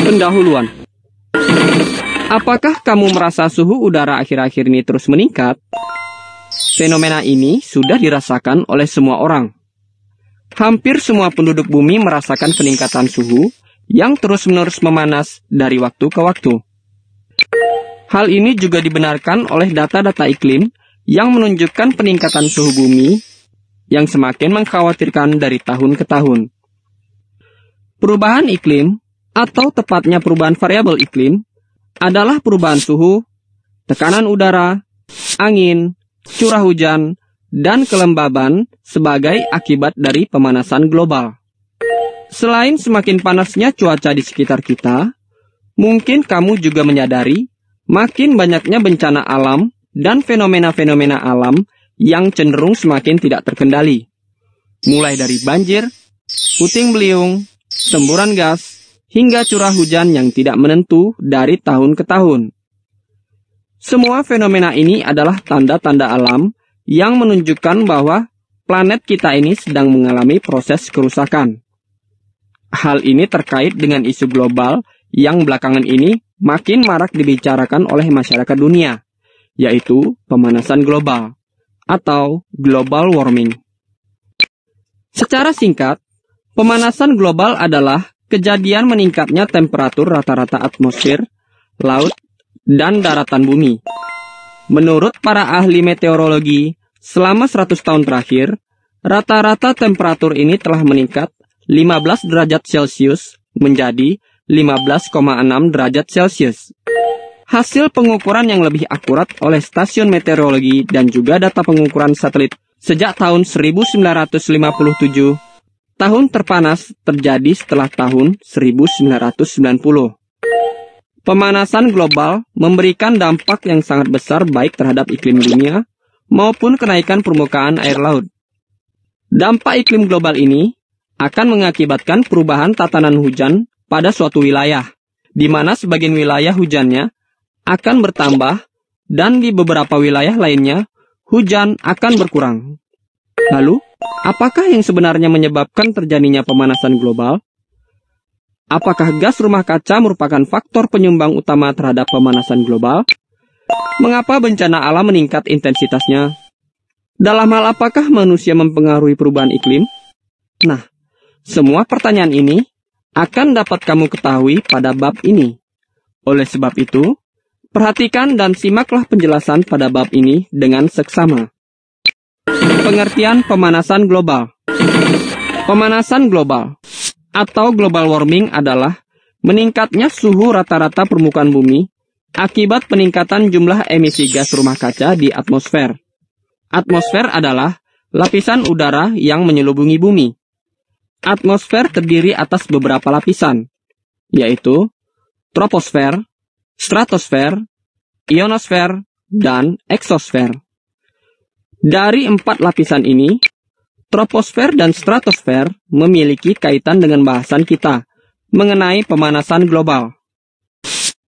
Pendahuluan. Apakah kamu merasa suhu udara akhir-akhir ini terus meningkat? Fenomena ini sudah dirasakan oleh semua orang. Hampir semua penduduk bumi merasakan peningkatan suhu yang terus-menerus memanas dari waktu ke waktu. Hal ini juga dibenarkan oleh data-data iklim yang menunjukkan peningkatan suhu bumi yang semakin mengkhawatirkan dari tahun ke tahun. Perubahan iklim, atau tepatnya perubahan variabel iklim, adalah perubahan suhu, tekanan udara, angin, curah hujan, dan kelembaban sebagai akibat dari pemanasan global. Selain semakin panasnya cuaca di sekitar kita, mungkin kamu juga menyadari makin banyaknya bencana alam dan fenomena-fenomena alam yang cenderung semakin tidak terkendali. Mulai dari banjir, puting beliung, semburan gas, hingga curah hujan yang tidak menentu dari tahun ke tahun. Semua fenomena ini adalah tanda-tanda alam yang menunjukkan bahwa planet kita ini sedang mengalami proses kerusakan. Hal ini terkait dengan isu global yang belakangan ini makin marak dibicarakan oleh masyarakat dunia, yaitu pemanasan global atau global warming. Secara singkat, pemanasan global adalah kejadian meningkatnya temperatur rata-rata atmosfer, laut, dan daratan bumi. Menurut para ahli meteorologi, selama 100 tahun terakhir, rata-rata temperatur ini telah meningkat 15 derajat Celcius menjadi 15,6 derajat Celcius. Hasil pengukuran yang lebih akurat oleh stasiun meteorologi dan juga data pengukuran satelit sejak tahun 1957, tahun terpanas terjadi setelah tahun 1990. Pemanasan global memberikan dampak yang sangat besar baik terhadap iklim dunia maupun kenaikan permukaan air laut. Dampak iklim global ini akan mengakibatkan perubahan tatanan hujan pada suatu wilayah, di mana sebagian wilayah hujannya akan bertambah dan di beberapa wilayah lainnya hujan akan berkurang. Lalu, apakah yang sebenarnya menyebabkan terjadinya pemanasan global? Apakah gas rumah kaca merupakan faktor penyumbang utama terhadap pemanasan global? Mengapa bencana alam meningkat intensitasnya? Dalam hal apakah manusia mempengaruhi perubahan iklim? Nah, semua pertanyaan ini akan dapat kamu ketahui pada bab ini. Oleh sebab itu, perhatikan dan simaklah penjelasan pada bab ini dengan seksama. Pengertian pemanasan global. Pemanasan global atau global warming adalah meningkatnya suhu rata-rata permukaan bumi akibat peningkatan jumlah emisi gas rumah kaca di atmosfer. Atmosfer adalah lapisan udara yang menyelubungi bumi. Atmosfer terdiri atas beberapa lapisan, yaitu troposfer, stratosfer, ionosfer, dan eksosfer. Dari 4 lapisan ini, troposfer dan stratosfer memiliki kaitan dengan bahasan kita mengenai pemanasan global.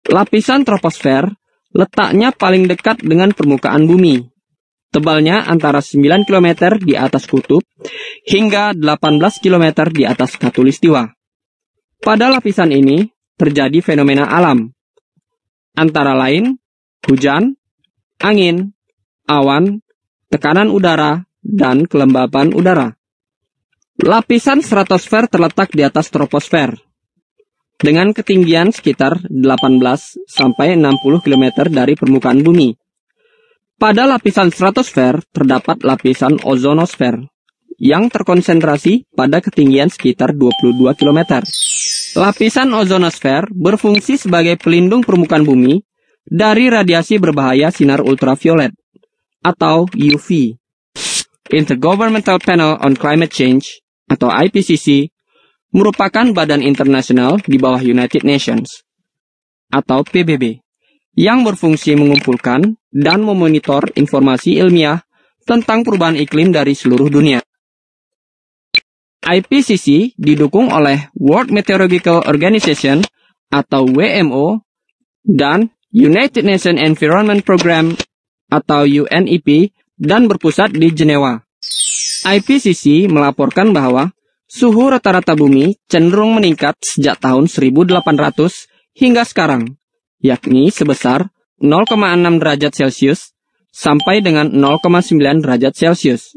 Lapisan troposfer letaknya paling dekat dengan permukaan bumi. Tebalnya antara 9 km di atas kutub hingga 18 km di atas khatulistiwa. Pada lapisan ini terjadi fenomena alam, antara lain hujan, angin, awan, tekanan udara, dan kelembaban udara. Lapisan stratosfer terletak di atas troposfer, dengan ketinggian sekitar 18-60 km dari permukaan bumi. Pada lapisan stratosfer terdapat lapisan ozonosfer, yang terkonsentrasi pada ketinggian sekitar 22 km. Lapisan ozonosfer berfungsi sebagai pelindung permukaan bumi dari radiasi berbahaya sinar ultraviolet, atau UV. Intergovernmental Panel on Climate Change, atau IPCC, merupakan badan internasional di bawah United Nations, atau PBB, yang berfungsi mengumpulkan dan memonitor informasi ilmiah tentang perubahan iklim dari seluruh dunia. IPCC didukung oleh World Meteorological Organization, atau WMO, dan United Nations Environment Program, atau UNEP, dan berpusat di Jenewa. IPCC melaporkan bahwa Suhu rata-rata bumi cenderung meningkat sejak tahun 1800 hingga sekarang, yakni sebesar 0,6 derajat Celcius sampai dengan 0,9 derajat Celcius.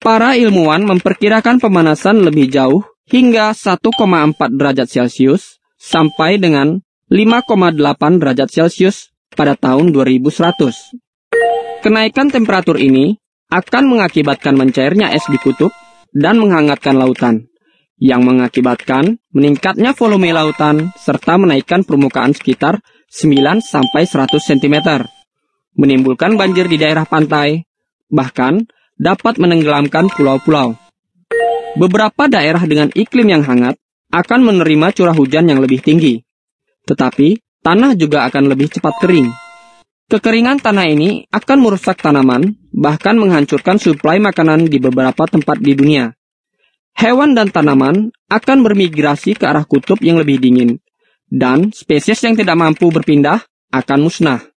Para ilmuwan memperkirakan pemanasan lebih jauh hingga 1,4 derajat Celcius sampai dengan 5,8 derajat Celcius pada tahun 2100. Kenaikan temperatur ini akan mengakibatkan mencairnya es di kutub dan menghangatkan lautan, yang mengakibatkan meningkatnya volume lautan serta menaikkan permukaan sekitar 9-100 cm, menimbulkan banjir di daerah pantai, bahkan dapat menenggelamkan pulau-pulau. Beberapa daerah dengan iklim yang hangat akan menerima curah hujan yang lebih tinggi, tetapi tanah juga akan lebih cepat kering. Kekeringan tanah ini akan merusak tanaman, bahkan menghancurkan suplai makanan di beberapa tempat di dunia. Hewan dan tanaman akan bermigrasi ke arah kutub yang lebih dingin, dan spesies yang tidak mampu berpindah akan musnah.